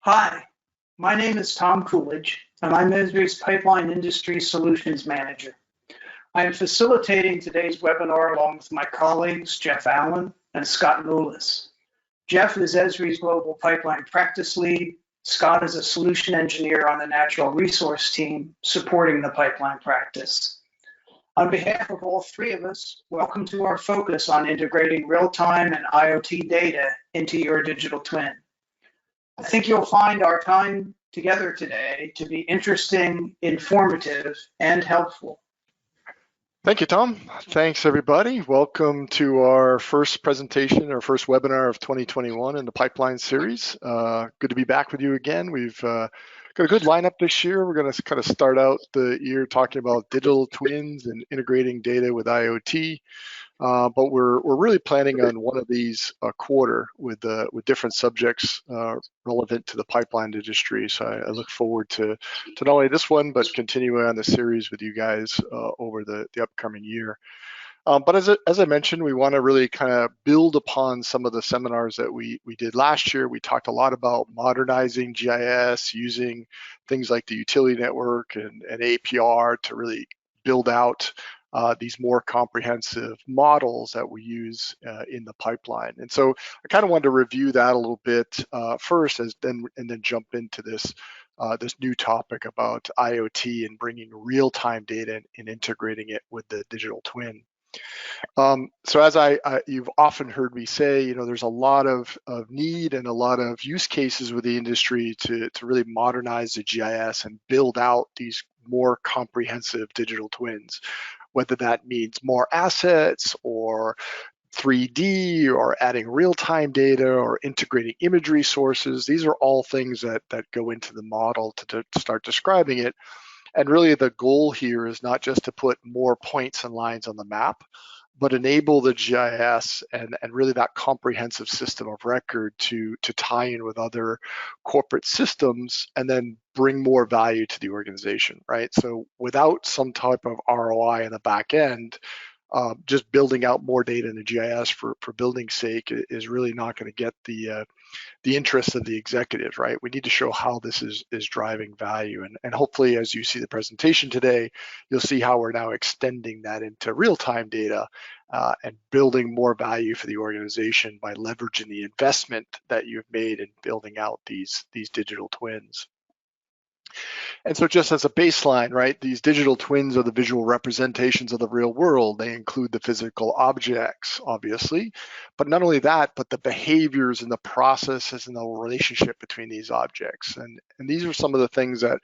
Hi, my name is Tom Coolidge, and I'm Esri's Pipeline Industry Solutions Manager. I am facilitating today's webinar along with my colleagues, Jeff Allen and Scott Nulis. Jeff is Esri's Global Pipeline Practice Lead. Scott is a solution engineer on the natural resource team supporting the pipeline practice. On behalf of all three of us, welcome to our focus on integrating real-time and IoT data into your digital twin. I think you'll find our time together today to be interesting, informative, and helpful. Thank you, Tom. Thanks, everybody. Welcome to our first presentation, our first webinar of 2021 in the Pipeline series. Good to be back with you again. We've got a good lineup this year. We're going to kind of start out the year talking about digital twins and integrating data with IoT. But we're really planning on one of these a quarter with different subjects relevant to the pipeline industry. So I look forward to not only this one, but continuing on the series with you guys over the upcoming year. But as I mentioned, we want to really kind of build upon some of the seminars that we did last year. We talked a lot about modernizing GIS, using things like the utility network and APR to really build out these more comprehensive models that we use in the pipeline. And so I kind of wanted to review that a little bit first, and then jump into this new topic about IoT and bringing real-time data and integrating it with the digital twin. So as you've often heard me say, there's a lot of need and a lot of use cases with the industry to really modernize the GIS and build out these more comprehensive digital twins, whether that means more assets or 3D or adding real-time data or integrating imagery sources. These are all things that go into the model to start describing it. And really the goal here is not just to put more points and lines on the map, but enable the GIS and really that comprehensive system of record to tie in with other corporate systems and then bring more value to the organization, right? So without some type of ROI in the back end, just building out more data in the GIS for building's sake is really not going to get the interest of the executives, right? We need to show how this is driving value. And hopefully, as you see the presentation today, you'll see how we're now extending that into real-time data and building more value for the organization by leveraging the investment that you've made in building out these digital twins. And so just as a baseline, right, these digital twins are the visual representations of the real world. They include the physical objects, obviously, but not only that, but the behaviors and the processes and the relationship between these objects. And these are some of the things that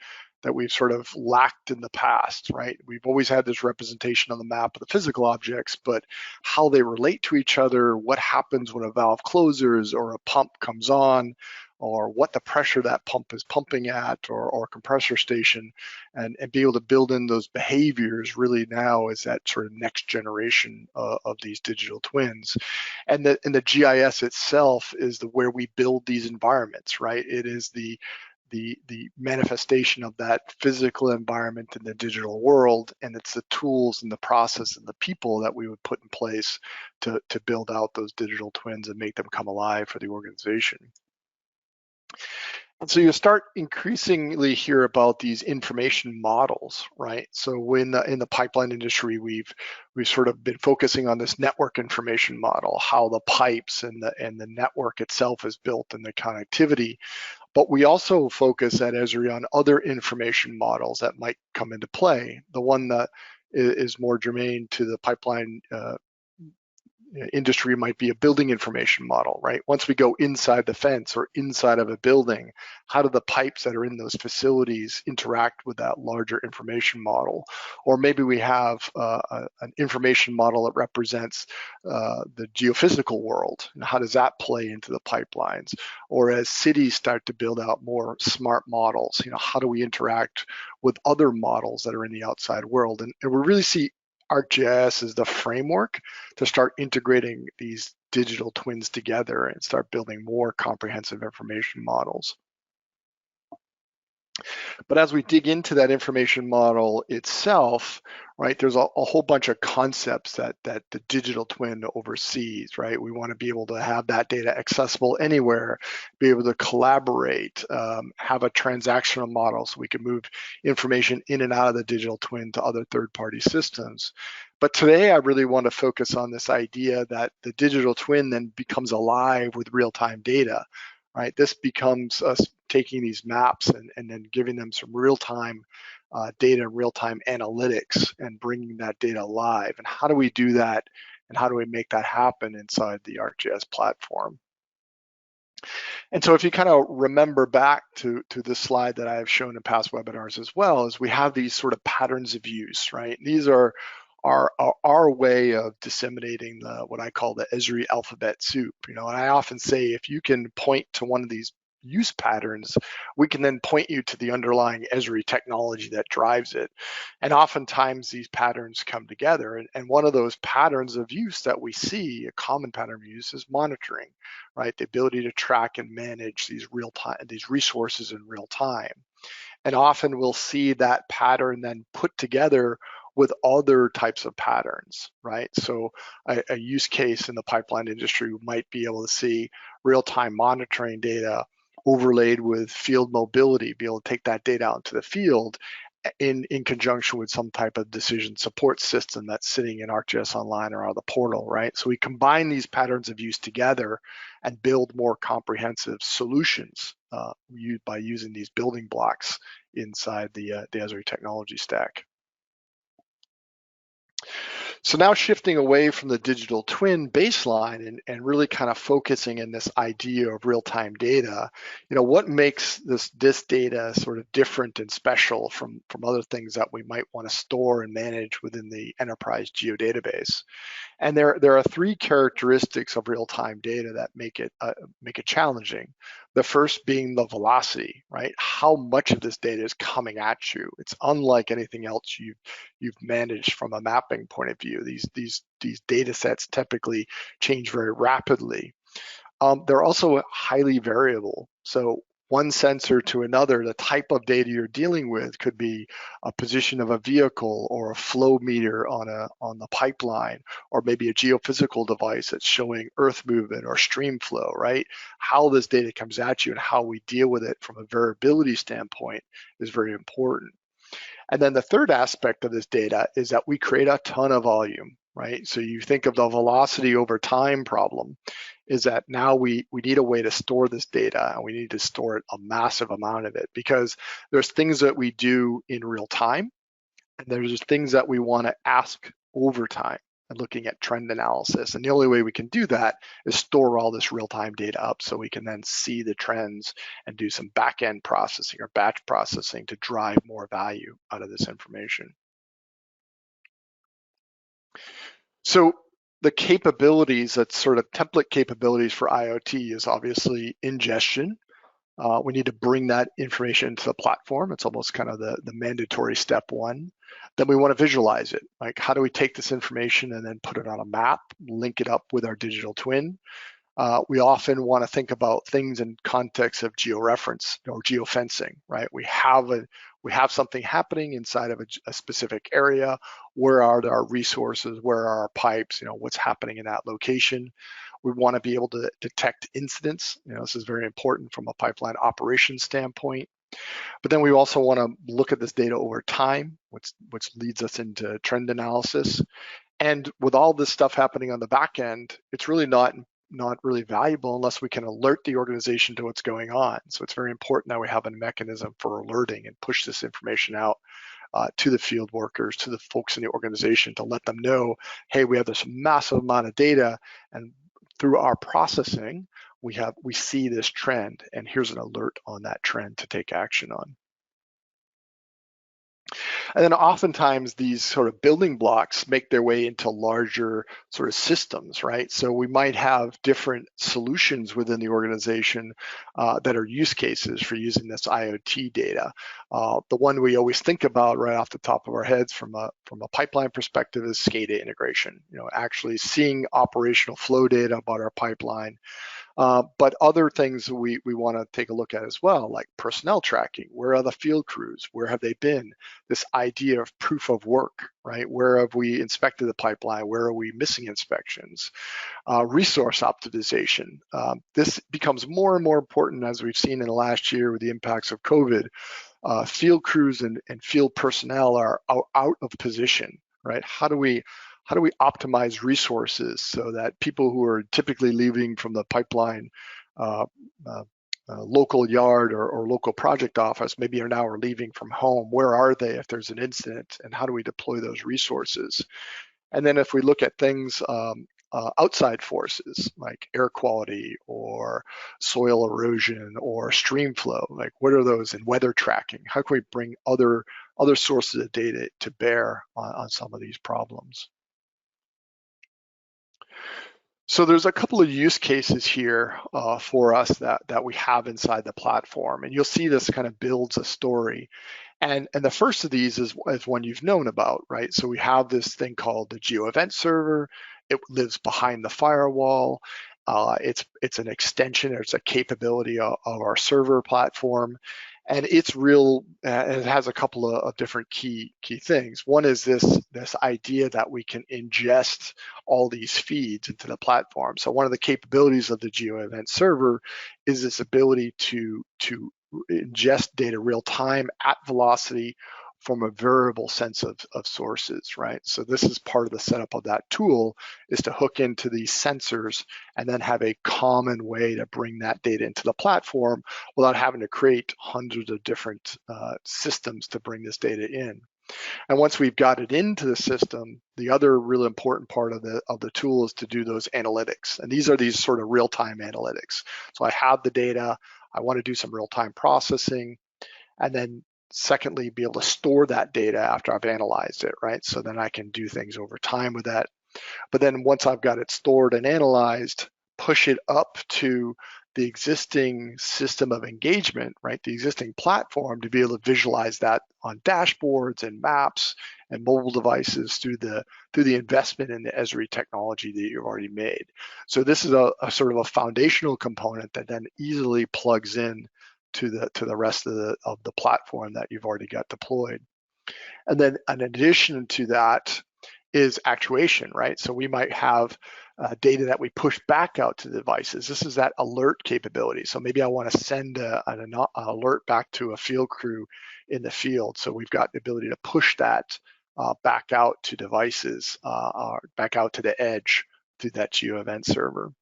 we've sort of lacked in the past, right? We've always had this representation on the map of the physical objects, but how they relate to each other, what happens when a valve closes or a pump comes on, or what the pressure that pump is pumping at, or compressor station, and be able to build in those behaviors really now is that sort of next generation of these digital twins. And the GIS itself is where we build these environments, right? It is the manifestation of that physical environment in the digital world, and it's the tools and the process and the people that we would put in place to build out those digital twins and make them come alive for the organization. And so you start increasingly hear about these information models, right? So in the pipeline industry, we've sort of been focusing on this network information model, how the pipes and the network itself is built and the connectivity. But we also focus at Esri on other information models that might come into play. The one that is more germane to the pipeline industry might be a building information model, right? Once we go inside the fence or inside of a building, how do the pipes that are in those facilities interact with that larger information model? Or maybe we have an information model that represents the geophysical world, and how does that play into the pipelines? Or as cities start to build out more smart models, how do we interact with other models that are in the outside world? And we really see ArcGIS is the framework to start integrating these digital twins together and start building more comprehensive information models. But as we dig into that information model itself, right, there's a whole bunch of concepts that the digital twin oversees, right? We want to be able to have that data accessible anywhere, be able to collaborate, have a transactional model so we can move information in and out of the digital twin to other third-party systems. But today I really want to focus on this idea that the digital twin then becomes alive with real-time data, right? This becomes us taking these maps and then giving them some real-time data, real-time analytics, and bringing that data alive. And how do we do that? And how do we make that happen inside the ArcGIS platform? And so if you kind of remember back to this slide that I have shown in past webinars as well, is we have these sort of patterns of use, right? These are our way of disseminating what I call the Esri alphabet soup. And I often say, if you can point to one of these use patterns, we can then point you to the underlying Esri technology that drives it. And oftentimes these patterns come together. And one of those patterns of use that we see, a common pattern of use, is monitoring, right? The ability to track and manage these resources in real time. And often we'll see that pattern then put together with other types of patterns, right? So a use case in the pipeline industry might be able to see real-time monitoring data overlaid with field mobility, be able to take that data out into the field in conjunction with some type of decision support system that's sitting in ArcGIS Online or on the portal, right? So we combine these patterns of use together and build more comprehensive solutions by using these building blocks inside the Esri technology stack. So now shifting away from the digital twin baseline and really kind of focusing in this idea of real-time data, what makes this data sort of different and special from other things that we might want to store and manage within the enterprise geodatabase? And there are three characteristics of real-time data that make it challenging. The first being the velocity, right? How much of this data is coming at you? It's unlike anything else you've managed from a mapping point of view. These data sets typically change very rapidly. They're also highly variable. So one sensor to another, the type of data you're dealing with could be a position of a vehicle or a flow meter on the pipeline, or maybe a geophysical device that's showing earth movement or stream flow, right? How this data comes at you and how we deal with it from a variability standpoint is very important. And then the third aspect of this data is that we create a ton of volume, right? So you think of the velocity over time problem, is that now we need a way to store this data, and we need to store it, a massive amount of it, because there's things that we do in real time, and there's things that we want to ask over time and looking at trend analysis. And the only way we can do that is store all this real-time data up so we can then see the trends and do some back-end processing or batch processing to drive more value out of this information. So the capabilities, that's sort of template capabilities for IoT, is obviously ingestion. We need to bring that information into the platform. It's almost kind of the mandatory step one. Then we want to visualize it. Like, how do we take this information and then put it on a map, link it up with our digital twin? We often want to think about things in context of georeference or geofencing, right? We have something happening inside of a specific area. Where are our resources? Where are our pipes? What's happening in that location? We want to be able to detect incidents. This is very important from a pipeline operations standpoint. But then we also want to look at this data over time, which leads us into trend analysis. And with all this stuff happening on the back end, it's really not really valuable unless we can alert the organization to what's going on. So it's very important that we have a mechanism for alerting and push this information out to the field workers, to the folks in the organization, to let them know, hey, we have this massive amount of data, and through our processing, we see this trend, and here's an alert on that trend to take action on. And then oftentimes these sort of building blocks make their way into larger sort of systems, right? So we might have different solutions within the organization that are use cases for using this IoT data. The one we always think about right off the top of our heads from a pipeline perspective is SCADA integration. Actually seeing operational flow data about our pipeline, But other things we want to take a look at as well, like personnel tracking. Where are the field crews? Where have they been? This idea of proof of work, right? Where have we inspected the pipeline? Where are we missing inspections? Resource optimization. This becomes more and more important as we've seen in the last year with the impacts of COVID. Field crews and field personnel are out of position, right? How do we optimize resources so that people who are typically leaving from the pipeline local yard or local project office maybe are now leaving from home? Where are they if there's an incident, and how do we deploy those resources? And then if we look at things outside forces like air quality or soil erosion or stream flow, like what are those, in weather tracking? How can we bring other sources of data to bear on some of these problems? So there's a couple of use cases here for us that we have inside the platform, and you'll see this kind of builds a story. And the first of these is one you've known about, right? So we have this thing called the GeoEvent Server. It lives behind the firewall. It's an extension, or it's a capability of our server platform. And it's real, and it has a couple of different key things. One is this idea that we can ingest all these feeds into the platform. So one of the capabilities of the GeoEvent Server is this ability to ingest data real time at velocity from a variable sense of sources, right? So this is part of the setup of that tool, is to hook into these sensors and then have a common way to bring that data into the platform without having to create hundreds of different systems to bring this data in. And once we've got it into the system, the other really important part of the tool is to do those analytics. And these are these sort of real-time analytics. So I have the data, I want to do some real-time processing, and then secondly, be able to store that data after I've analyzed it, right? So then I can do things over time with that. But then once I've got it stored and analyzed, push it up to the existing system of engagement, right? The existing platform, to be able to visualize that on dashboards and maps and mobile devices through the investment in the Esri technology that you've already made. So this is a sort of a foundational component that then easily plugs in to the rest of the platform that you've already got deployed. And then in addition to that is actuation, right? So we might have data that we push back out to the devices. This is that alert capability. So maybe I want to send an alert back to a field crew in the field. So we've got the ability to push that back out to devices, or back out to the edge through that GeoEvent server.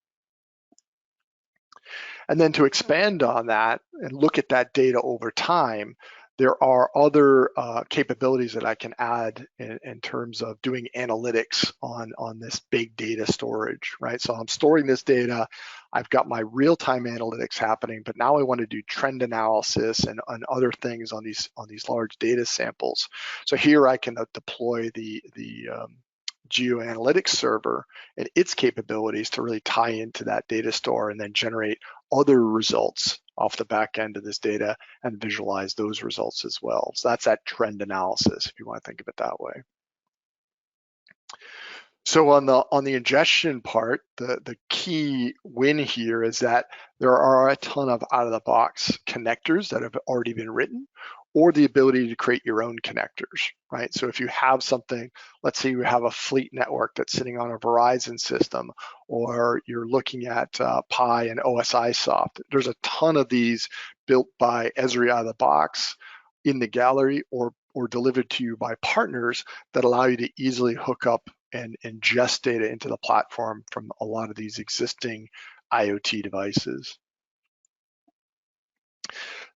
And then to expand on that and look at that data over time, there are other capabilities that I can add in terms of doing analytics on this big data storage, right? So I'm storing this data, I've got my real-time analytics happening, but now I want to do trend analysis and other things on these large data samples. So here I can deploy the GeoAnalytics Server and its capabilities to really tie into that data store and then generate other results off the back end of this data and visualize those results as well. So that's that trend analysis, if you want to think of it that way. So on the ingestion part, the key win here is that there are a ton of out-of-the-box connectors that have already been written, or the ability to create your own connectors, right? So if you have something, let's say you have a fleet network that's sitting on a Verizon system, or you're looking at Pi and OSI Soft, there's a ton of these built by Esri out of the box in the gallery or delivered to you by partners that allow you to easily hook up and ingest data into the platform from a lot of these existing IoT devices.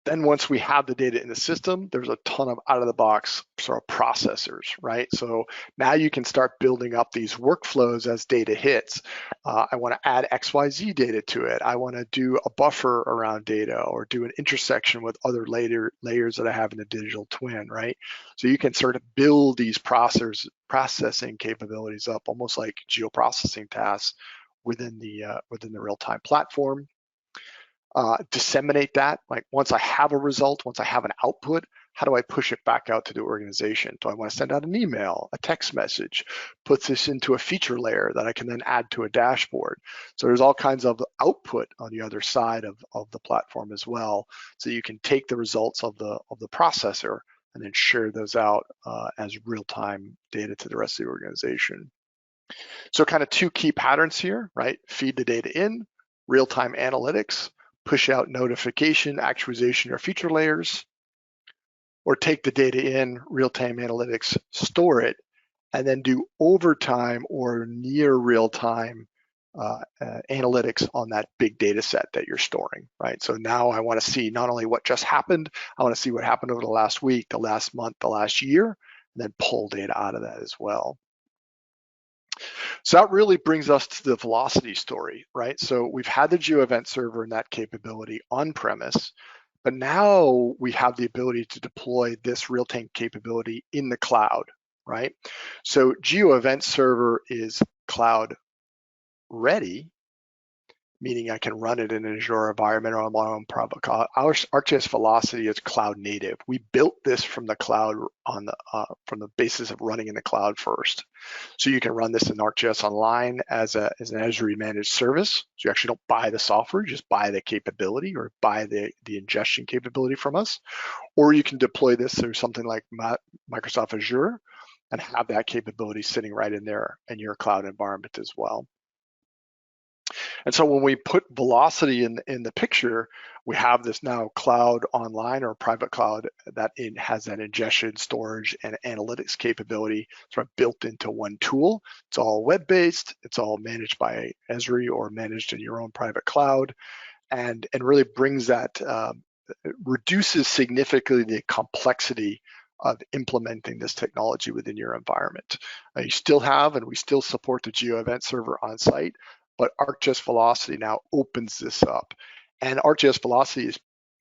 Then once we have the data in the system, there's a ton of out-of-the-box sort of processors, right? So now you can start building up these workflows as data hits. I want to add XYZ data to it. I want to do a buffer around data or do an intersection with other layers that I have in the digital twin, right? So you can sort of build these processing capabilities up, almost like geoprocessing tasks within the real-time platform. Disseminate that, like once I have a result, once I have an output, how do I push it back out to the organization? Do I want to send out an email, a text message, put this into a feature layer that I can then add to a dashboard? So there's all kinds of output on the other side of the platform as well. So you can take the results of the processor and then share those out as real-time data to the rest of the organization. So kind of two key patterns here, right? Feed the data in, real-time analytics, push out notification, actualization, or feature layers, or take the data in, real-time analytics, store it, and then do overtime or near real-time analytics on that big data set that you're storing, right? So now I want to see not only what just happened, I want to see what happened over the last week, the last month, the last year, and then pull data out of that as well. So that really brings us to the Velocity story, right? So we've had the GeoEvent Server and that capability on premise, but now we have the ability to deploy this real-time capability in the cloud, right? So GeoEvent Server is cloud ready, meaning I can run it in an Azure environment or on my own private cloud. Our ArcGIS Velocity is cloud native. We built this from the cloud on the from the basis of running in the cloud first. So you can run this in ArcGIS Online as an Esri managed service. So you actually don't buy the software, you just buy the capability or buy the ingestion capability from us. Or you can deploy this through something like Microsoft Azure and have that capability sitting right in there in your cloud environment as well. And so when we put Velocity in the picture, we have this now cloud online or private cloud that it has that ingestion, storage, and analytics capability sort of built into one tool. It's all web-based, it's all managed by Esri or managed in your own private cloud, and really brings that, reduces significantly the complexity of implementing this technology within your environment. You still have, and we still support the GeoEvent Server on site, but ArcGIS Velocity now opens this up. And ArcGIS Velocity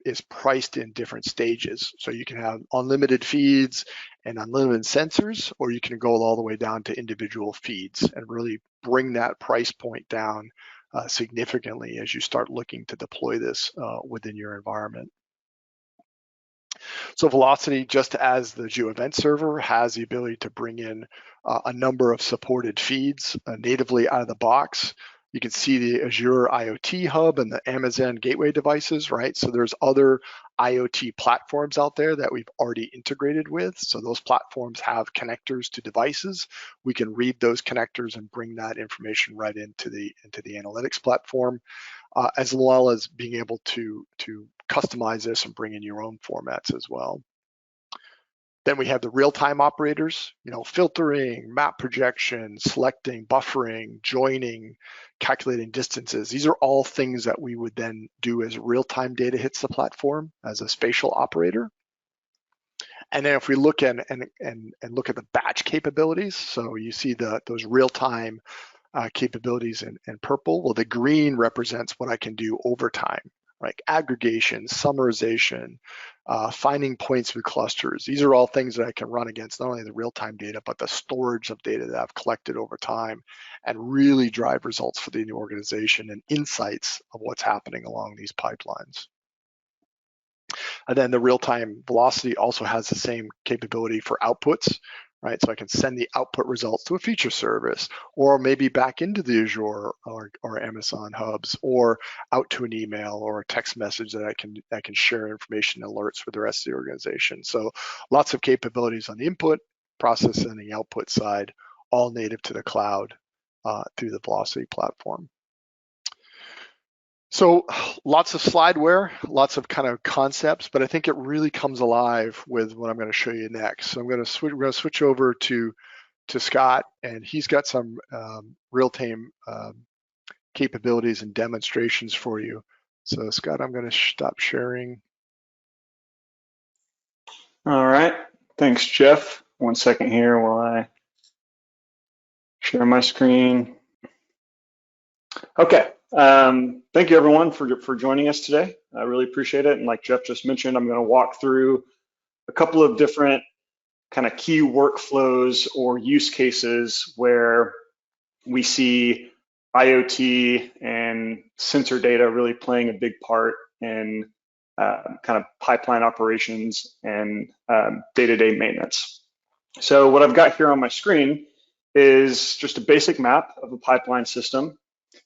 is priced in different stages. So you can have unlimited feeds and unlimited sensors, or you can go all the way down to individual feeds and really bring that price point down significantly as you start looking to deploy this within your environment. So Velocity, just as the GeoEvent Server, has the ability to bring in a number of supported feeds natively out of the box. You can see the Azure IoT Hub and the Amazon Gateway devices, right? So there's other IoT platforms out there that we've already integrated with. So those platforms have connectors to devices. We can read those connectors and bring that information right into the analytics platform, as well as being able to customize this and bring in your own formats as well. Then we have the real-time operators, filtering, map projection, selecting, buffering, joining, calculating distances. These are all things that we would then do as real-time data hits the platform as a spatial operator. And then if we look and look at the batch capabilities, so you see those real-time capabilities in purple. Well, the green represents what I can do over time, like aggregation, summarization, finding points with clusters. These are all things that I can run against not only the real-time data, but the storage of data that I've collected over time and really drive results for the organization and insights of what's happening along these pipelines. And then the real-time Velocity also has the same capability for outputs, right? So I can send the output results to a feature service, or maybe back into the Azure or Amazon hubs, or out to an email or a text message that I can share information alerts with the rest of the organization. So lots of capabilities on the input, processing, and the output side, all native to the cloud through the Velocity platform. So lots of slideware, lots of kind of concepts, but I think it really comes alive with what I'm going to show you next. So we're going to switch over to Scott, and he's got some real-time capabilities and demonstrations for you. So Scott, I'm going to stop sharing. All right, thanks, Jeff. 1 second here while I share my screen. Okay. Thank you everyone for joining us today. I really appreciate it. And like Jeff just mentioned, I'm going to walk through a couple of different kind of key workflows or use cases where we see IoT and sensor data really playing a big part in kind of pipeline operations and day-to-day maintenance. So what I've got here on my screen is just a basic map of a pipeline system.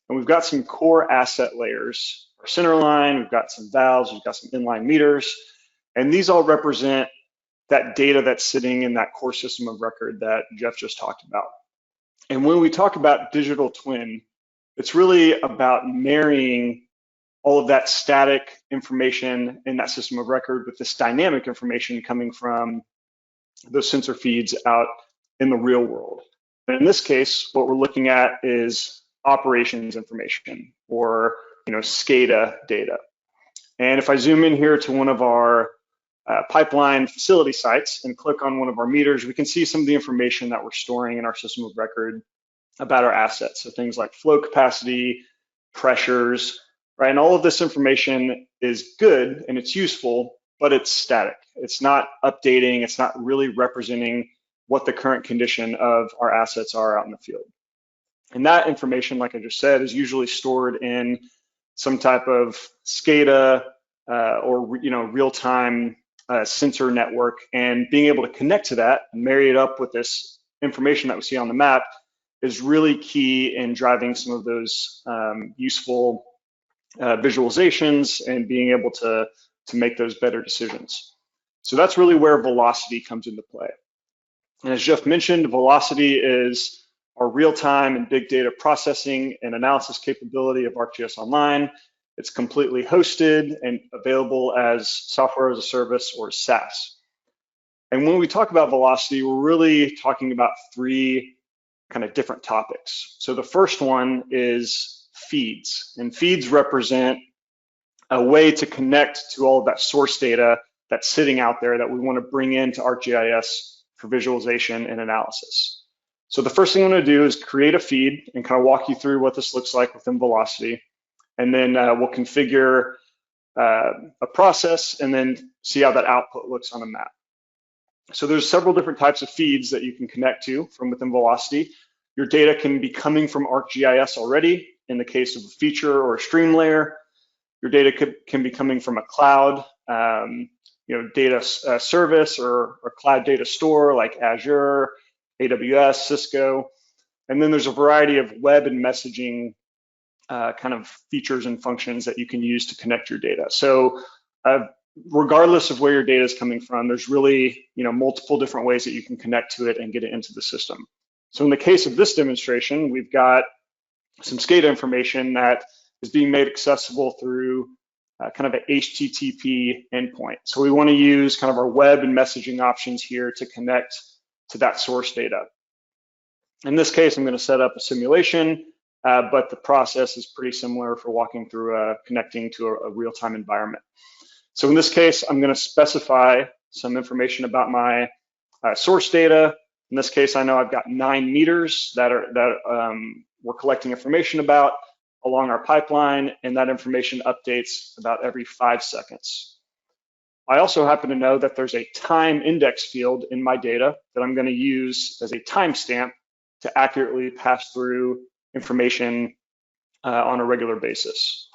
And we've got some core asset layers. Our center line, we've got some valves, we've got some inline meters, and these all represent that data that's sitting in that core system of record that Jeff just talked about. And when we talk about digital twin, it's really about marrying all of that static information in that system of record with this dynamic information coming from those sensor feeds out in the real world. And in this case, what we're looking at is operations information, or SCADA data. And if I zoom in here to one of our pipeline facility sites and click on one of our meters, we can see some of the information that we're storing in our system of record about our assets. So things like flow capacity, pressures, right? And all of this information is good and it's useful, but it's static. It's not updating. It's not really representing what the current condition of our assets are out in the field. And that information, like I just said, is usually stored in some type of SCADA or real-time sensor network, and being able to connect to that and marry it up with this information that we see on the map is really key in driving some of those useful visualizations and being able to make those better decisions. So that's really where Velocity comes into play. And as Jeff mentioned, Velocity is our real-time and big data processing and analysis capability of ArcGIS Online. It's completely hosted and available as software as a service, or SaaS. And when we talk about Velocity, we're really talking about three kind of different topics. So the first one is feeds, and feeds represent a way to connect to all of that source data that's sitting out there that we want to bring into ArcGIS for visualization and analysis. So the first thing I'm going to do is create a feed and kind of walk you through what this looks like within Velocity. And then we'll configure a process and then see how that output looks on a map. So there's several different types of feeds that you can connect to from within Velocity. Your data can be coming from ArcGIS already in the case of a feature or a stream layer. Your data can be coming from a cloud, data service or a cloud data store like Azure, AWS, Cisco. And then there's a variety of web and messaging kind of features and functions that you can use to connect your data. So regardless of where your data is coming from, there's really multiple different ways that you can connect to it and get it into the system. So in the case of this demonstration, we've got some SCADA information that is being made accessible through kind of an HTTP endpoint. So we want to use kind of our web and messaging options here to connect to that source data. In this case, I'm going to set up a simulation, but the process is pretty similar for walking through connecting to a real-time environment. So in this case, I'm going to specify some information about my source data. In this case, I know I've got 9 meters that we're collecting information about along our pipeline, and that information updates about every 5 seconds. I also happen to know that there's a time index field in my data that I'm going to use as a timestamp to accurately pass through information on a regular basis.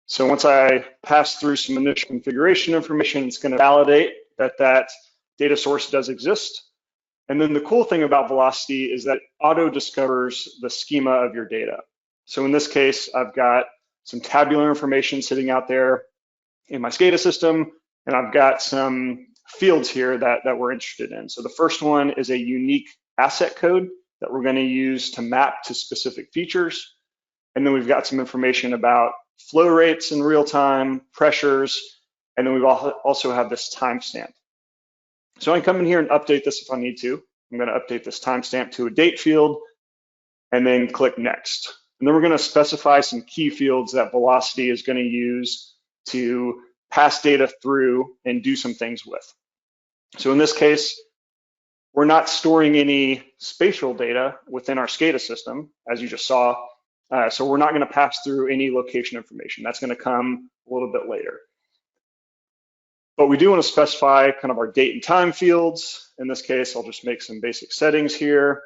So once I pass through some initial configuration information, it's going to validate that that data source does exist. And then the cool thing about Velocity is that it auto discovers the schema of your data. So in this case, I've got some tabular information sitting out there in my SCADA system, and I've got some fields here that we're interested in. So the first one is a unique asset code that we're going to use to map to specific features. And then we've got some information about flow rates in real time, pressures, and then we've also have this timestamp. So I can come in here and update this if I need to. I'm going to update this timestamp to a date field and then click next. And then we're going to specify some key fields that Velocity is going to use to pass data through and do some things with. So in this case, we're not storing any spatial data within our SCADA system, as you just saw. So we're not going to pass through any location information. That's going to come a little bit later. But we do want to specify kind of our date and time fields. In this case, I'll just make some basic settings here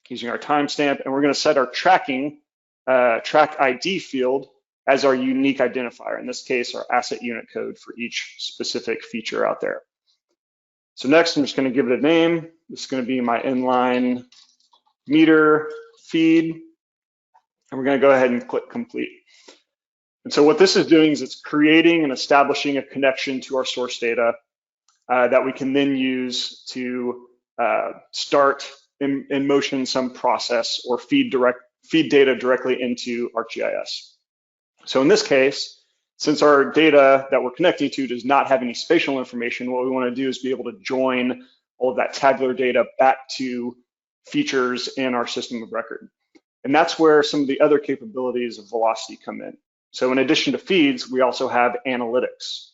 using our timestamp, and we're going to set our tracking track ID field as our unique identifier, in this case, our asset unit code for each specific feature out there. So next, I'm just going to give it a name. This is going to be my inline meter feed, and we're going to go ahead and click complete. And so what this is doing is it's creating and establishing a connection to our source data that we can then use to start in motion some process or feed data directly into ArcGIS. So in this case, since our data that we're connecting to does not have any spatial information, what we want to do is be able to join all of that tabular data back to features in our system of record. And that's where some of the other capabilities of Velocity come in. So in addition to feeds, we also have analytics.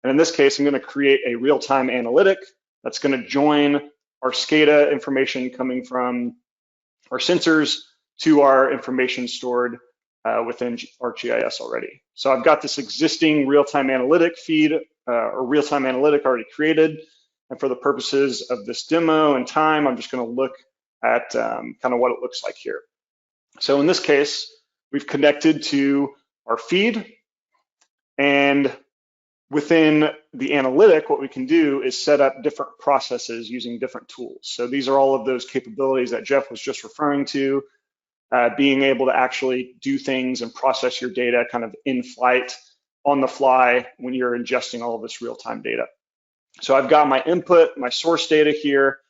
And in this case, I'm going to create a real-time analytic that's going to join our SCADA information coming from our sensors to our information stored within ArcGIS already. So I've got this existing real-time analytic feed or real-time analytic already created. And for the purposes of this demo and time, I'm just going to look at kind of what it looks like here. So in this case, we've connected to our feed, and within the analytic, what we can do is set up different processes using different tools. So these are all of those capabilities that Jeff was just referring to, being able to actually do things and process your data kind of in flight, on the fly, when you're ingesting all of this real-time data. So I've got my input, my source data here.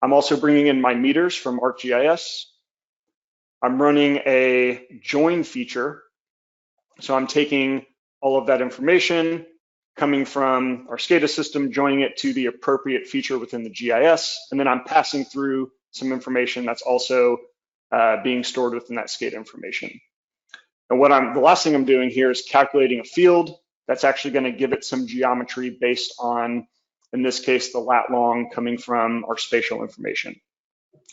I'm also bringing in my meters from ArcGIS. I'm running a join feature. So I'm taking all of that information coming from our SCADA system, joining it to the appropriate feature within the GIS, and then I'm passing through some information that's also being stored within that SCADA information. And the last thing I'm doing here is calculating a field that's actually going to give it some geometry based on, in this case, the lat long coming from our spatial information.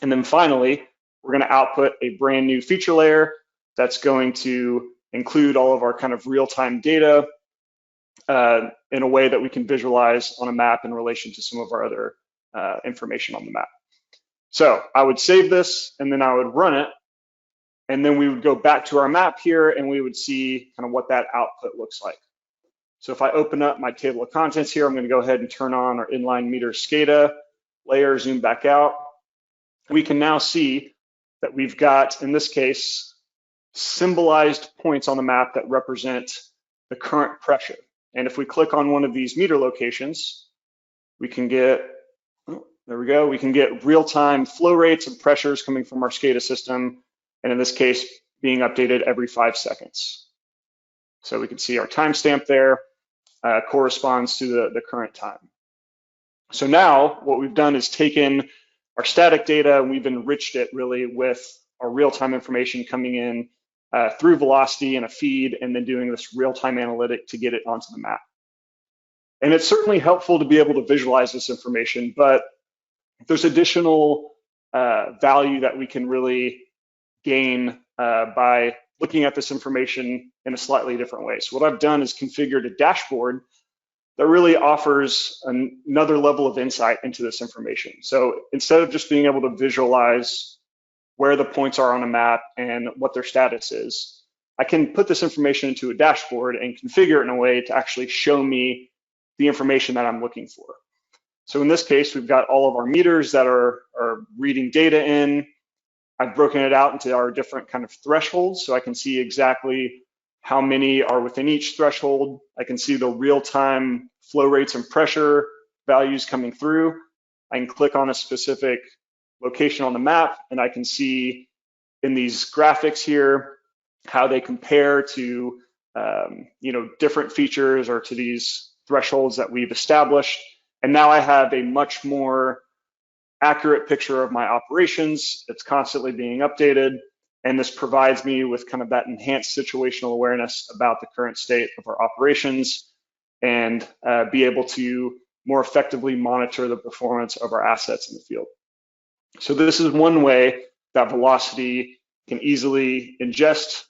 And then finally, we're going to output a brand new feature layer that's going to include all of our kind of real-time data in a way that we can visualize on a map in relation to some of our other information on the map. So I would save this, and then I would run it, and then we would go back to our map here, and we would see kind of what that output looks like. So if I open up my table of contents here, I'm going to go ahead and turn on our inline meter SCADA layer, zoom back out. We can now see that we've got, in this case, symbolized points on the map that represent the current pressure. And if we click on one of these meter locations, we can get, there we go, we can get real-time flow rates and pressures coming from our SCADA system, and in this case, being updated every 5 seconds. So we can see our timestamp there corresponds to the current time. So now what we've done is taken our static data and we've enriched it really with our real-time information coming in through Velocity and a feed, and then doing this real-time analytic to get it onto the map. And it's certainly helpful to be able to visualize this information, but there's additional value that we can really gain by looking at this information in a slightly different way. So what I've done is configured a dashboard that really offers another level of insight into this information. So instead of just being able to visualize where the points are on a map and what their status is, I can put this information into a dashboard and configure it in a way to actually show me the information that I'm looking for. So in this case, we've got all of our meters that are reading data in. I've broken it out into our different kind of thresholds, so I can see exactly how many are within each threshold. I can see the real-time flow rates and pressure values coming through. I can click on a specific location on the map, and I can see in these graphics here how they compare to different features or to these thresholds that we've established. And now I have a much more accurate picture of my operations. It's constantly being updated, and this provides me with kind of that enhanced situational awareness about the current state of our operations, and be able to more effectively monitor the performance of our assets in the field. So this is one way that Velocity can easily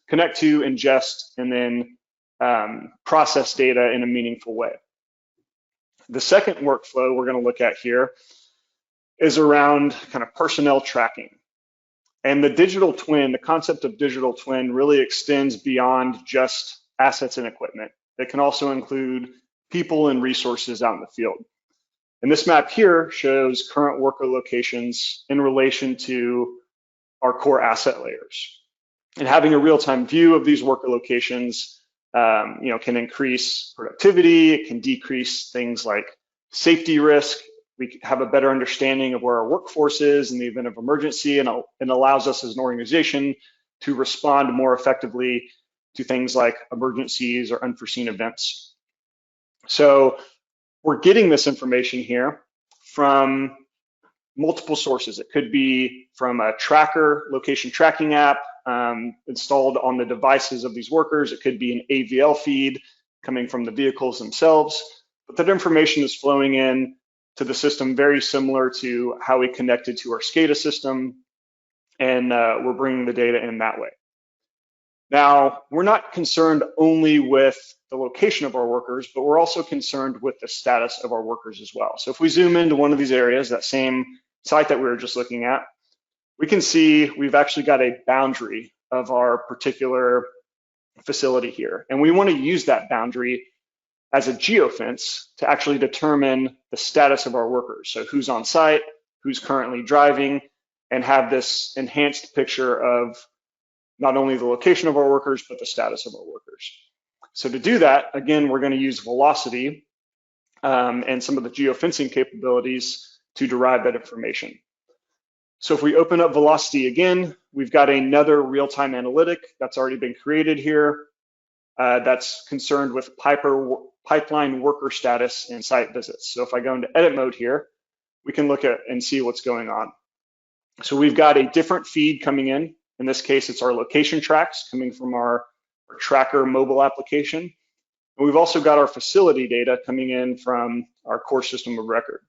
connect to, ingest, and then process data in a meaningful way. The second workflow we're going to look at here is around kind of personnel tracking. And the digital twin, the concept of digital twin really extends beyond just assets and equipment. It can also include people and resources out in the field. And this map here shows current worker locations in relation to our core asset layers. And having a real-time view of these worker locations can increase productivity, it can decrease things like safety risk. We have a better understanding of where our workforce is in the event of emergency, and it allows us as an organization to respond more effectively to things like emergencies or unforeseen events. So we're getting this information here from multiple sources. It could be from a tracker, location tracking app installed on the devices of these workers. It could be an AVL feed coming from the vehicles themselves. But that information is flowing in to the system very similar to how we connected to our SCADA system, and we're bringing the data in that way. Now, we're not concerned only with the location of our workers, but we're also concerned with the status of our workers as well. So if we zoom into one of these areas, that same site that we were just looking at, we can see we've actually got a boundary of our particular facility here. And we want to use that boundary as a geofence to actually determine the status of our workers. So who's on site, who's currently driving, and have this enhanced picture of not only the location of our workers, but the status of our workers. So to do that, again, we're going to use Velocity and some of the geofencing capabilities to derive that information. So if we open up Velocity again, we've got another real-time analytic that's already been created here that's concerned with pipeline worker status and site visits. So if I go into edit mode here, we can look at and see what's going on. So we've got a different feed coming in. In this case, it's our location tracks coming from our tracker mobile application. And we've also got our facility data coming in from our core system of record.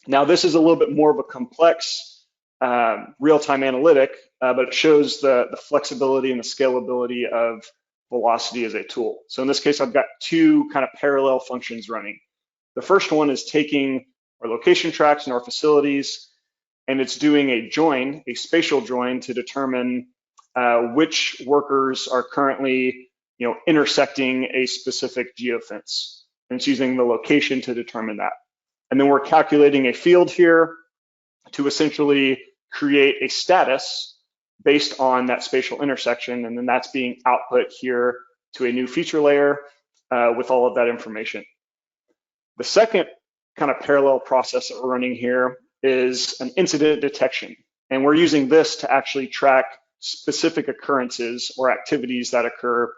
Now, this is a little bit more of a complex real-time analytic, but it shows the flexibility and the scalability of Velocity as a tool. So in this case, I've got two kind of parallel functions running. The first one is taking our location tracks and our facilities, and it's doing a join, a spatial join, to determine which workers are currently, intersecting a specific geofence. And it's using the location to determine that. And then we're calculating a field here to essentially create a status based on that spatial intersection, and then that's being output here to a new feature layer with all of that information. The second kind of parallel process that we're running here is an incident detection, and we're using this to actually track specific occurrences or activities that occur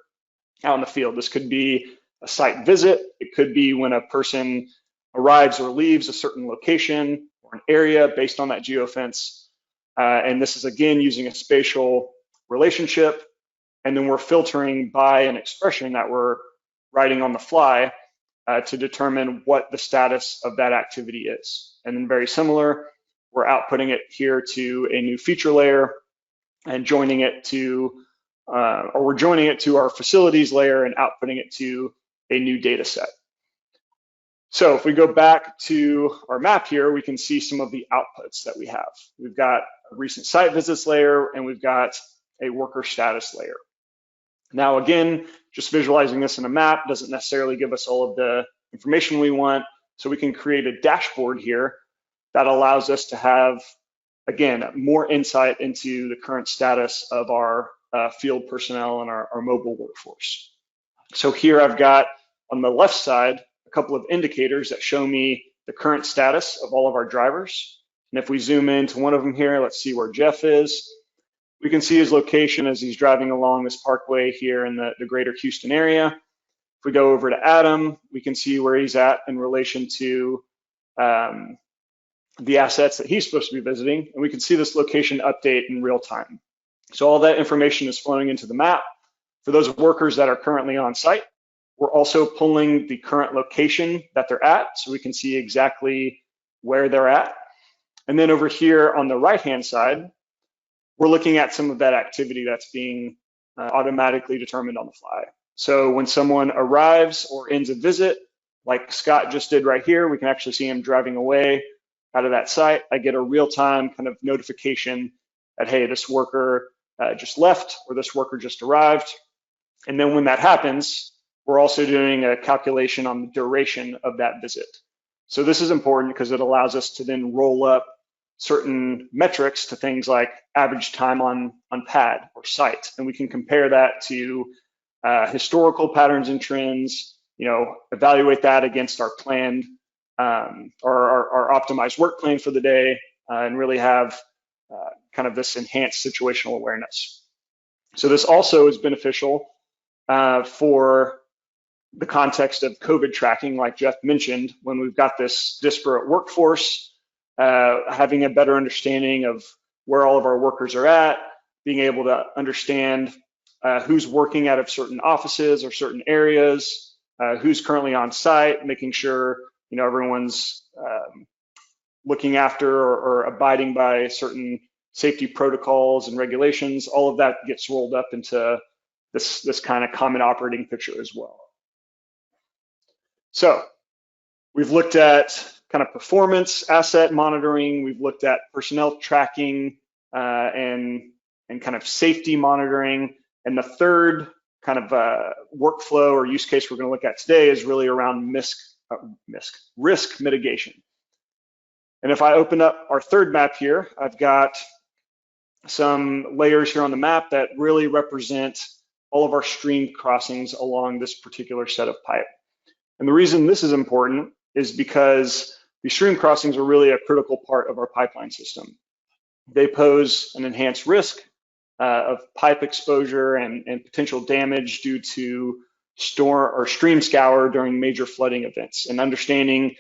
out in the field. This could be a site visit, it could be when a person arrives or leaves a certain location or an area based on that geofence. And this is again using a spatial relationship, and then we're filtering by an expression that we're writing on the fly to determine what the status of that activity is. And then very similar, we're outputting it here to a new feature layer and joining it to, we're joining it to our facilities layer and outputting it to a new data set. So if we go back to our map here, we can see some of the outputs that we have. We've got a recent site visits layer, and we've got a worker status layer. Now, again, just visualizing this in a map doesn't necessarily give us all of the information we want. So we can create a dashboard here that allows us to have, again, more insight into the current status of our field personnel and our mobile workforce. So here I've got on the left side a couple of indicators that show me the current status of all of our drivers. And if we zoom into one of them here, let's see where Jeff is. We can see his location as he's driving along this parkway here in the greater Houston area. If we go over to Adam, we can see where he's at in relation to the assets that he's supposed to be visiting. And we can see this location update in real time. So all that information is flowing into the map. For those workers that are currently on site, we're also pulling the current location that they're at, so we can see exactly where they're at. And then over here on the right-hand side, we're looking at some of that activity that's being automatically determined on the fly. So when someone arrives or ends a visit, like Scott just did right here, we can actually see him driving away out of that site. I get a real-time kind of notification that, hey, this worker just left or this worker just arrived. And then when that happens, we're also doing a calculation on the duration of that visit. So this is important because it allows us to then roll up certain metrics to things like average time on pad or site. And we can compare that to historical patterns and trends, evaluate that against our planned or our optimized work plan for the day, and really have kind of this enhanced situational awareness. So this also is beneficial for the context of COVID tracking, like Jeff mentioned, when we've got this disparate workforce, having a better understanding of where all of our workers are at, being able to understand who's working out of certain offices or certain areas, who's currently on site, making sure everyone's looking after or abiding by certain safety protocols and regulations. All of that gets rolled up into this kind of common operating picture as well. So we've looked at kind of performance, asset monitoring. We've looked at personnel tracking and kind of safety monitoring. And the third kind of workflow or use case we're going to look at today is really around risk mitigation. And if I open up our third map here, I've got some layers here on the map that really represent all of our stream crossings along this particular set of pipe. And the reason this is important is because these stream crossings are really a critical part of our pipeline system. They pose an enhanced risk of pipe exposure and potential damage due to stream scour during major flooding events. And understanding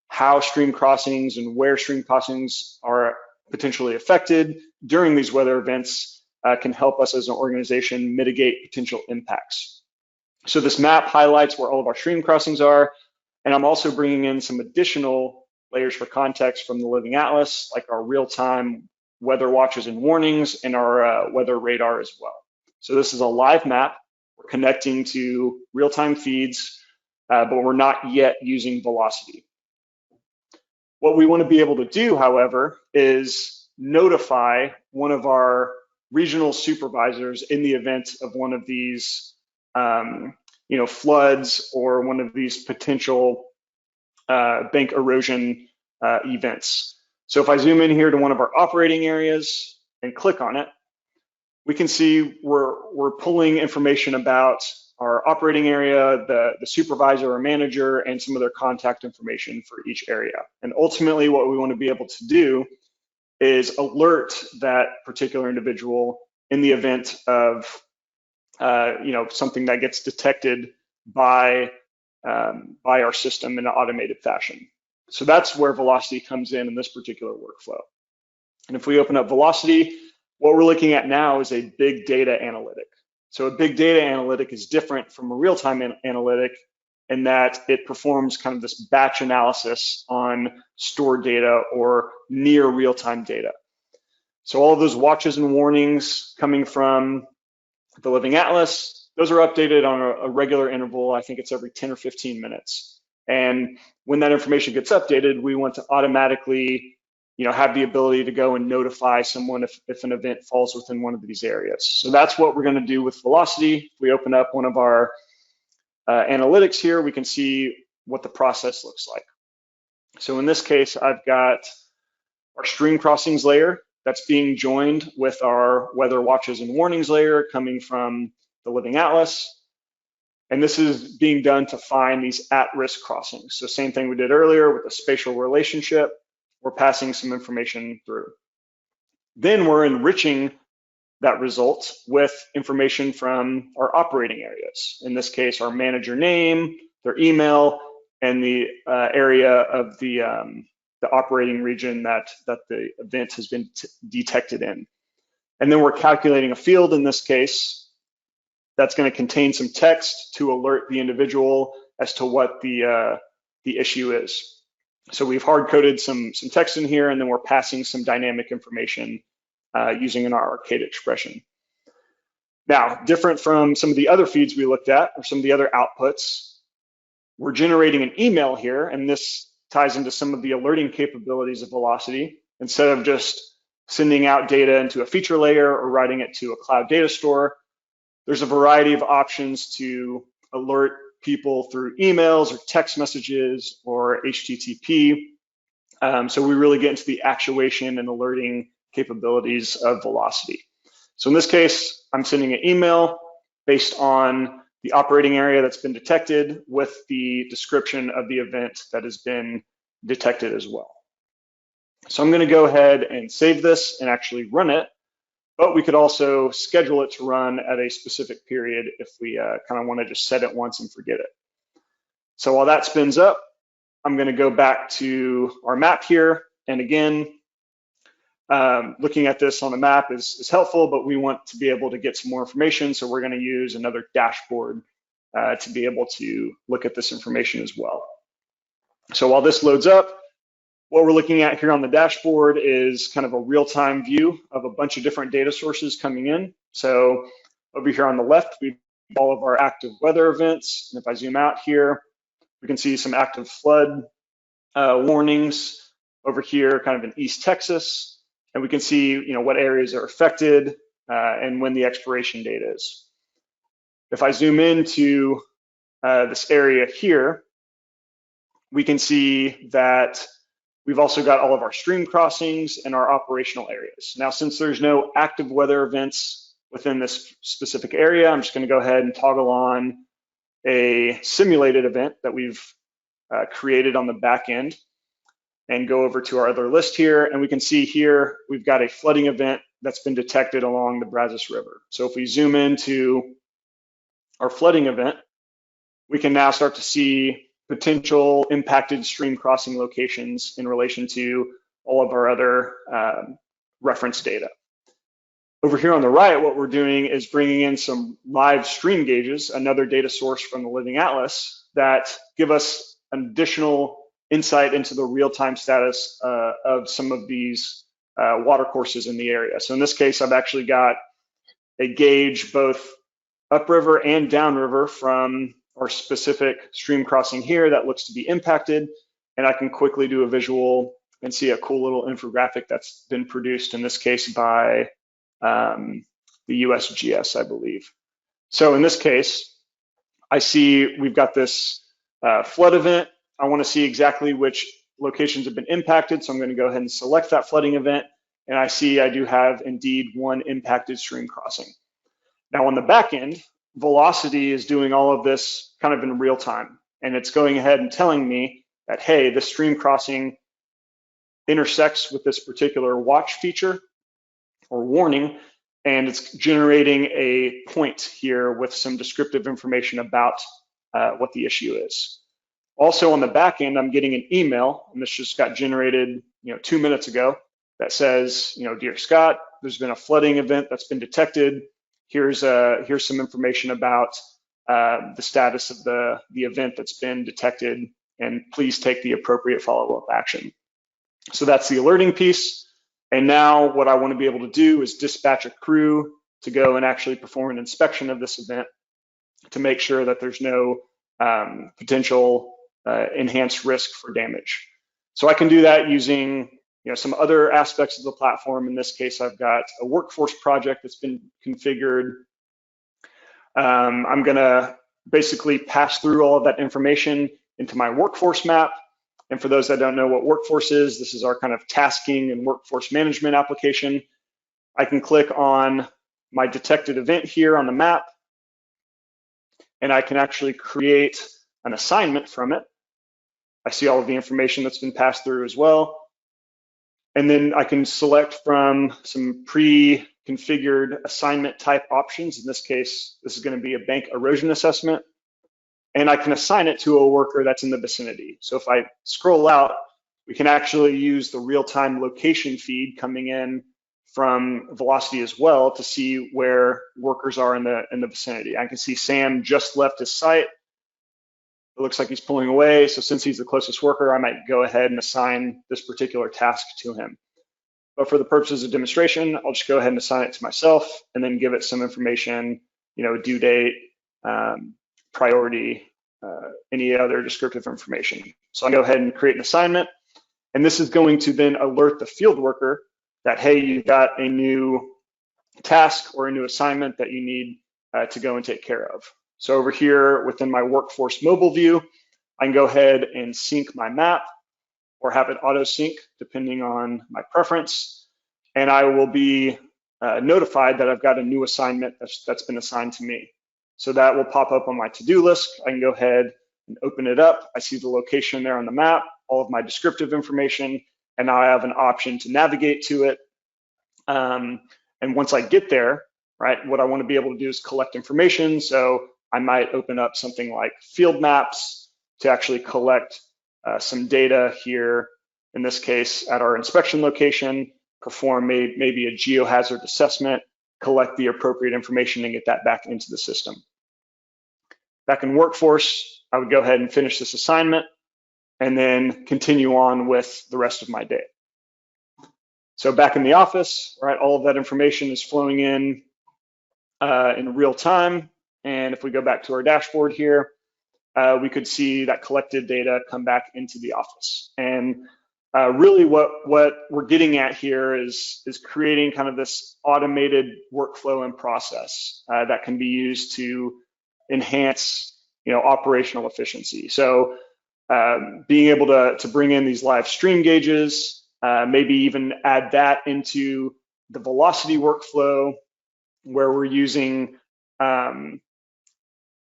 how stream crossings and where stream crossings are potentially affected during these weather events can help us as an organization mitigate potential impacts. So this map highlights where all of our stream crossings are, and I'm also bringing in some additional layers for context from the Living Atlas, like our real-time weather watches and warnings and our weather radar as well. So this is a live map. We're connecting to real-time feeds, but we're not yet using Velocity. What we want to be able to do, however, is notify one of our regional supervisors in the event of one of these floods or one of these potential bank erosion events. So if I zoom in here to one of our operating areas and click on it, we can see we're pulling information about our operating area, the supervisor or manager, and some of their contact information for each area. And ultimately, what we want to be able to do is alert that particular individual in the event of something that gets detected by our system in an automated fashion. So that's where Velocity comes in this particular workflow. And if we open up Velocity, what we're looking at now is a big data analytic. So a big data analytic is different from a real-time analytic in that it performs kind of this batch analysis on stored data or near real-time data. So all of those watches and warnings coming from the Living Atlas, those are updated on a regular interval. I think it's every 10 or 15 minutes. And when that information gets updated, we want to automatically have the ability to go and notify someone if an event falls within one of these areas. So that's what we're going to do with Velocity. If we open up one of our analytics here, we can see what the process looks like. So in this case, I've got our stream crossings layer that's being joined with our weather watches and warnings layer coming from the Living Atlas. And this is being done to find these at-risk crossings. So same thing we did earlier with the spatial relationship. We're passing some information through. Then we're enriching that result with information from our operating areas. In this case, our manager name, their email, and the area of the operating region that the event has been detected in. And then we're calculating a field in this case that's going to contain some text to alert the individual as to what the issue is. So we've hard-coded some text in here, and then we're passing some dynamic information using an arcade expression. Now, different from some of the other feeds we looked at, or some of the other outputs, we're generating an email here, and this ties into some of the alerting capabilities of Velocity. Instead of just sending out data into a feature layer or writing it to a cloud data store. There's a variety of options to alert people through emails or text messages or HTTP. So we really get into the actuation and alerting capabilities of Velocity. So in this case, I'm sending an email based on the operating area that's been detected with the description of the event that has been detected as well. So I'm going to go ahead and save this and actually run it, but we could also schedule it to run at a specific period if we kind of want to just set it once and forget it. So while that spins up, I'm going to go back to our map here. And again, looking at this on the map is helpful, but we want to be able to get some more information. So we're going to use another dashboard to be able to look at this information as well. So while this loads up, what we're looking at here on the dashboard is kind of a real-time view of a bunch of different data sources coming in. So over here on the left, we have all of our active weather events. And if I zoom out here, we can see some active flood warnings over here, kind of in East Texas. And we can see, what areas are affected and when the expiration date is. If I zoom into this area here, we can see that we've also got all of our stream crossings and our operational areas. Now, since there's no active weather events within this specific area, I'm just going to go ahead and toggle on a simulated event that we've created on the back end and go over to our other list here. And we can see here, we've got a flooding event that's been detected along the Brazos River. So if we zoom into our flooding event, we can now start to see potential impacted stream crossing locations in relation to all of our other reference data. Over here on the right, what we're doing is bringing in some live stream gauges, another data source from the Living Atlas that give us an additional insight into the real-time status of some of these watercourses in the area. So in this case, I've actually got a gauge both upriver and downriver from our specific stream crossing here that looks to be impacted, and I can quickly do a visual and see a cool little infographic that's been produced, in this case by the USGS, I believe. So in this case, I see we've got this flood event. I want to see exactly which locations have been impacted, so I'm going to go ahead and select that flooding event, and I see I do have indeed one impacted stream crossing. Now on the back end, Velocity is doing all of this kind of in real time, and it's going ahead and telling me that, hey, this stream crossing intersects with this particular watch feature or warning, and it's generating a point here with some descriptive information about what the issue is. Also on the back end, I'm getting an email, and this just got generated 2 minutes ago, that says, dear Scott, there's been a flooding event that's been detected. Here's some information about the status of the event that's been detected, and please take the appropriate follow-up action. So that's the alerting piece. And now what I want to be able to do is dispatch a crew to go and actually perform an inspection of this event to make sure that there's no potential enhanced risk for damage. So I can do that using some other aspects of the platform. In this case, I've got a workforce project that's been configured. I'm gonna basically pass through all of that information into my workforce map. And for those that don't know what workforce is, this is our kind of tasking and workforce management application. I can click on my detected event here on the map, and I can actually create an assignment from it. I see all of the information that's been passed through as well. And then I can select from some pre-configured assignment type options. In this case, this is going to be a bank erosion assessment. And I can assign it to a worker that's in the vicinity. So if I scroll out, we can actually use the real-time location feed coming in from Velocity as well to see where workers are in the vicinity. I can see Sam just left his site. It looks like he's pulling away. So since he's the closest worker, I might go ahead and assign this particular task to him. But for the purposes of demonstration, I'll just go ahead and assign it to myself and then give it some information, due date, priority, any other descriptive information. So I'll go ahead and create an assignment. And this is going to then alert the field worker that, hey, you've got a new task or a new assignment that you need to go and take care of. So over here within my workforce mobile view, I can go ahead and sync my map or have it auto sync depending on my preference. And I will be notified that I've got a new assignment that's been assigned to me. So that will pop up on my to-do list. I can go ahead and open it up. I see the location there on the map, all of my descriptive information, and now I have an option to navigate to it. And once I get there, right, what I want to be able to do is collect information. So I might open up something like field maps to actually collect some data here, in this case, at our inspection location, perform maybe a geohazard assessment, collect the appropriate information and get that back into the system. Back in Workforce, I would go ahead and finish this assignment and then continue on with the rest of my day. So back in the office, right, all of that information is flowing in real time. And if we go back to our dashboard here, we could see that collected data come back into the office. And really what we're getting at here is creating kind of this automated workflow and process that can be used to enhance, operational efficiency. So being able to bring in these live stream gauges, maybe even add that into the velocity workflow where we're using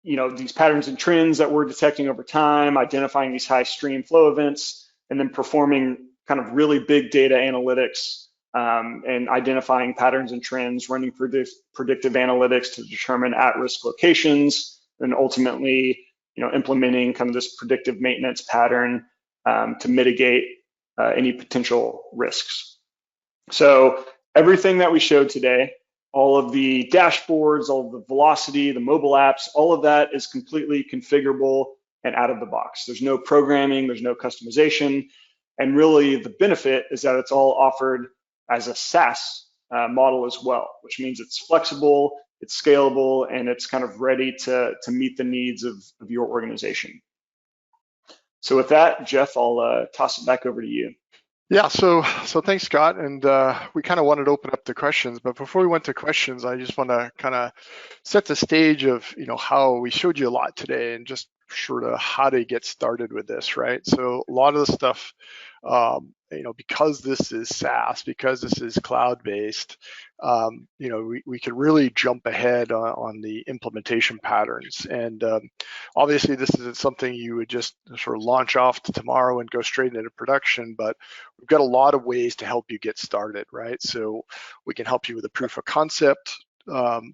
these patterns and trends that we're detecting over time, identifying these high stream flow events, and then performing kind of really big data analytics and identifying patterns and trends, running predictive analytics to determine at-risk locations, and ultimately, implementing kind of this predictive maintenance pattern to mitigate any potential risks. So everything that we showed today, all of the dashboards, all of the velocity, the mobile apps, all of that is completely configurable and out of the box. There's no programming, there's no customization. And really the benefit is that it's all offered as a SaaS model as well, which means it's flexible, it's scalable, and it's kind of ready to meet the needs of your organization. So with that, Jeff, I'll toss it back over to you. Yeah, so thanks, Scott. And we kind of wanted to open up the questions, but before we went to questions, I just want to kind of set the stage of, how we showed you a lot today and just sort of how to get started with this, right? So a lot of the stuff, because this is SaaS, because this is cloud-based, we could really jump ahead on the implementation patterns. And obviously, this isn't something you would just sort of launch off to tomorrow and go straight into production, but we've got a lot of ways to help you get started, right? So we can help you with a proof of concept.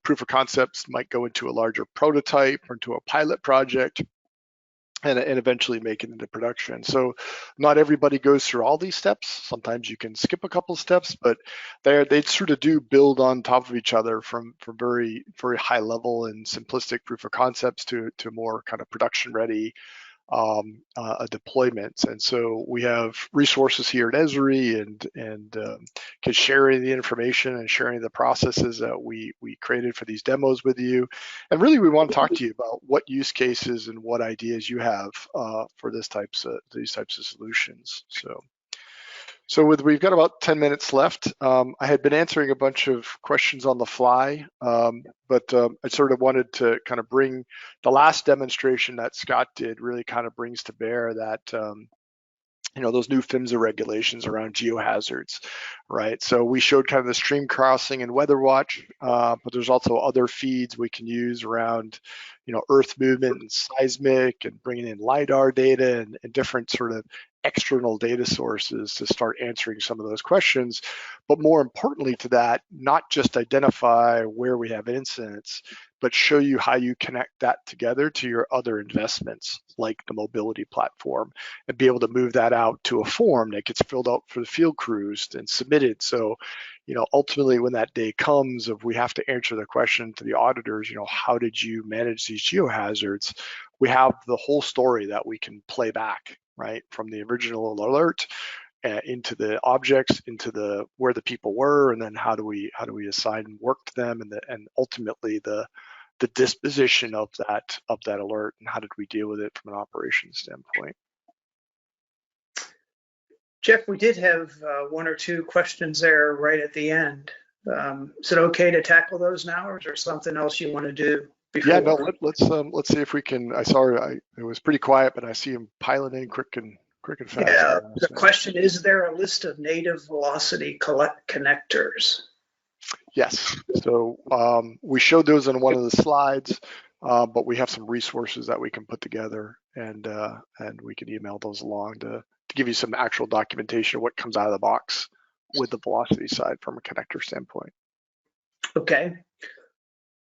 Proof of concepts might go into a larger prototype or into a pilot project, and eventually make it into production. So not everybody goes through all these steps. Sometimes you can skip a couple of steps, but they sort of do build on top of each other from very, very high level and simplistic proof of concepts to more kind of production ready deployments. And so we have resources here at Esri and sharing the information and sharing the processes that we created for these demos with you. And really, we want to talk to you about what use cases and what ideas you have for these types of solutions. So we've got about 10 minutes left. I had been answering a bunch of questions on the fly, but I sort of wanted to kind of bring the last demonstration that Scott did really kind of brings to bear that, those new PHMSA regulations around geohazards, right? So we showed kind of the stream crossing and weather watch, but there's also other feeds we can use around, earth movement and seismic and bringing in LiDAR data and different sort of external data sources to start answering some of those questions. But more importantly to that, not just identify where we have incidents, but show you how you connect that together to your other investments, like the mobility platform, and be able to move that out to a form that gets filled out for the field crews and submitted. So, ultimately when that day comes, if we have to answer the question to the auditors, how did you manage these geohazards? We have the whole story that we can play back, right, from the original alert into the objects, into where the people were, and then how do we assign work to them, and ultimately the disposition of that alert, and how did we deal with it from an operations standpoint. Jeff, we did have one or two questions there right at the end. Is it okay to tackle those now, or is there something else you want to do before? Yeah, no, let's see if we can. It was pretty quiet, but I see him piling in quick and fast. Yeah, the question is there a list of native velocity connectors? Yes, so we showed those on one of the slides, but we have some resources that we can put together, and we can email those along to give you some actual documentation of what comes out of the box with the velocity side from a connector standpoint. Okay.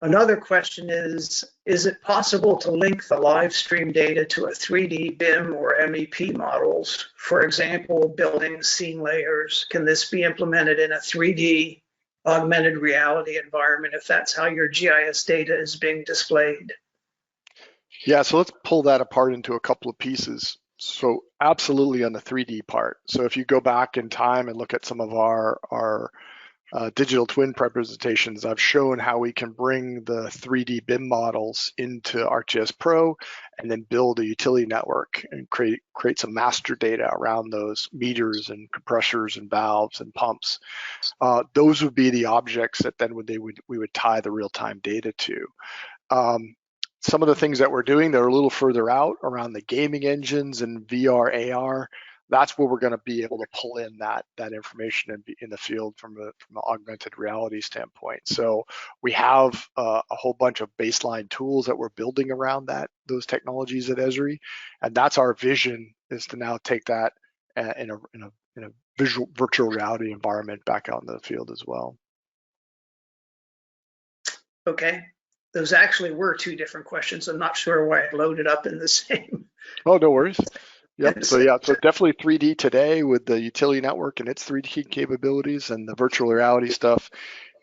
Another question is it possible to link the live stream data to a 3D BIM or MEP models? For example, buildings, scene layers. Can this be implemented in a 3D augmented reality environment if that's how your GIS data is being displayed? Yeah, so let's pull that apart into a couple of pieces. So absolutely on the 3D part. So if you go back in time and look at some of our digital twin representations, I've shown how we can bring the 3D BIM models into ArcGIS Pro and then build a utility network and create some master data around those meters and compressors and valves and pumps. Those would be the objects that then we would tie the real-time data to. Some of the things that we're doing that are a little further out around the gaming engines and VR, AR, that's where we're going to be able to pull in that information and be in the field from an augmented reality standpoint. So we have a whole bunch of baseline tools that we're building around those technologies at Esri, and that's our vision, is to now take that in a virtual reality environment back out in the field as well. Okay. Those actually were two different questions. I'm not sure why it loaded up in the same. Oh, no worries. Yep. So yeah, so definitely 3D today with the utility network and its 3D capabilities, and the virtual reality stuff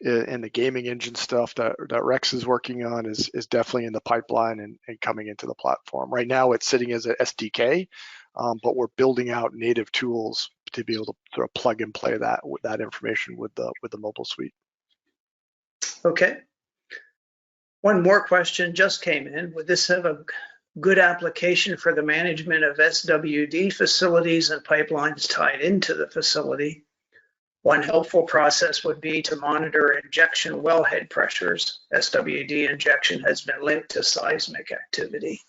and the gaming engine stuff that Rex is working on is definitely in the pipeline and coming into the platform. Right now it's sitting as a SDK, but we're building out native tools to be able to sort of plug and play that information with the mobile suite. Okay. One more question just came in. Would this have a good application for the management of SWD facilities and pipelines tied into the facility? One helpful process would be to monitor injection wellhead pressures. SWD injection has been linked to seismic activity.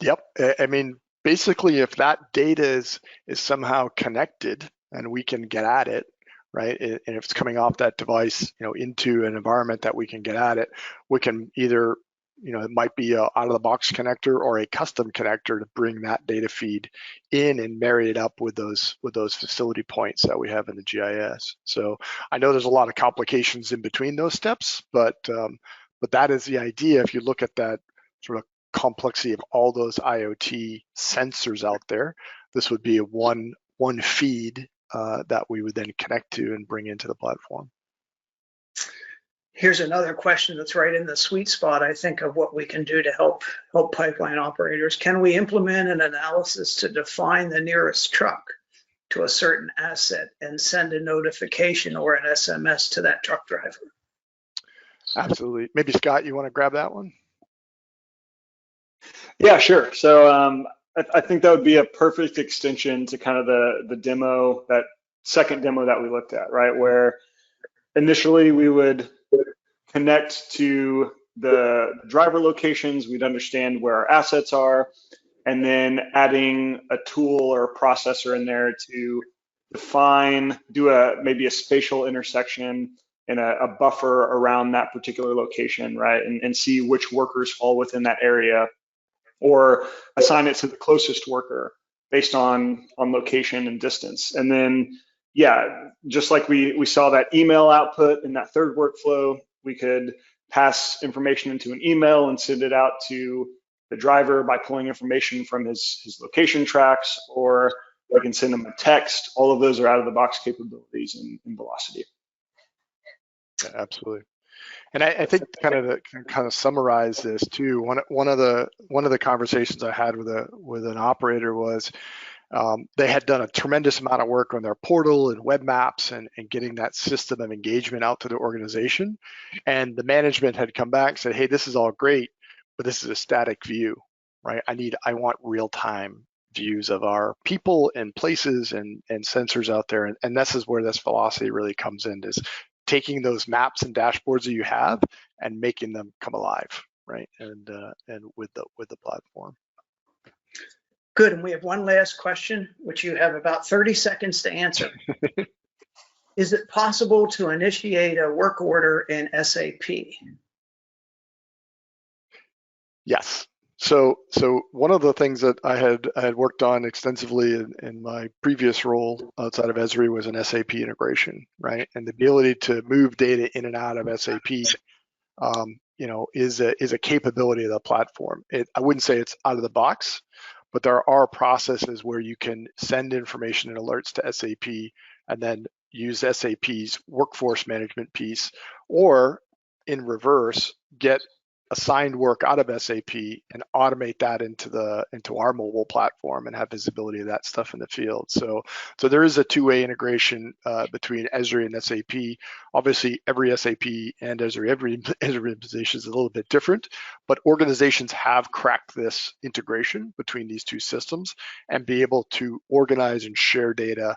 Yep. I mean, basically, if that data is somehow connected and we can get at it, right, and if it's coming off that device, into an environment that we can get at it, we can either, it might be a out-of-the-box connector or a custom connector to bring that data feed in and marry it up with those facility points that we have in the GIS. So I know there's a lot of complications in between those steps, but that is the idea. If you look at that sort of complexity of all those IoT sensors out there, this would be a one feed that we would then connect to and bring into the platform. Here's another question that's right in the sweet spot, I think, of what we can do to help pipeline operators. Can we implement an analysis to define the nearest truck to a certain asset and send a notification or an SMS to that truck driver? Absolutely. Maybe Scott, you want to grab that one? Yeah, sure. So I think that would be a perfect extension to kind of the demo, that second demo that we looked at, right? Where initially we would connect to the driver locations, we'd understand where our assets are, and then adding a tool or a processor in there to define, maybe a spatial intersection and a buffer around that particular location, right? And see which workers fall within that area, or assign it to the closest worker based on location and distance. And then, yeah, just like we saw that email output in that third workflow, we could pass information into an email and send it out to the driver by pulling information from his location tracks, or we can send them a text. All of those are out-of-the-box capabilities in Velocity. Yeah, absolutely. And I think to kind of summarize this too, one of the conversations I had with an operator was they had done a tremendous amount of work on their portal and web maps and getting that system of engagement out to the organization. And the management had come back and said, hey, this is all great, but this is a static view, right? I want real-time views of our people and places and sensors out there. And this is where this velocity really comes in, is taking those maps and dashboards that you have and making them come alive, right? And with the platform. Good, and we have one last question, which you have about 30 seconds to answer. Is it possible to initiate a work order in SAP? Yes. So one of the things that I had worked on extensively in my previous role outside of Esri was an SAP integration, right? And the ability to move data in and out of SAP, you know, is a capability of the platform. I wouldn't say it's out of the box, but there are processes where you can send information and alerts to SAP and then use SAP's workforce management piece, or in reverse, get assigned work out of SAP and automate that into our mobile platform and have visibility of that stuff in the field. So there is a two-way integration between Esri and SAP. Obviously, every SAP and Esri implementation is a little bit different, but organizations have cracked this integration between these two systems and be able to organize and share data,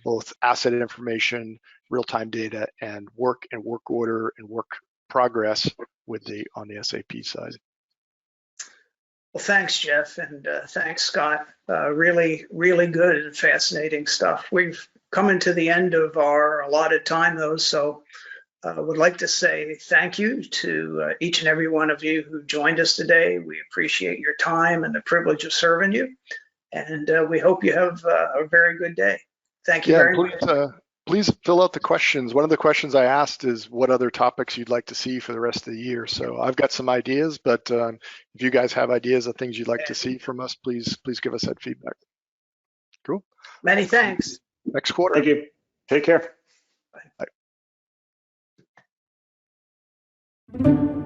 both asset information, real-time data, and work order and work progress on the SAP side. Well, thanks, Jeff, and thanks, Scott. Really, really good and fascinating stuff. We've come into the end of our allotted time, though, so I would like to say thank you to each and every one of you who joined us today. We appreciate your time and the privilege of serving you, and we hope you have a very good day. Thank you very much. Please fill out the questions. One of the questions I asked is what other topics you'd like to see for the rest of the year. So I've got some ideas, but if you guys have ideas of things you'd like to see from us, please give us that feedback. Cool. Many thanks. Next quarter. Thank you. Take care. Bye.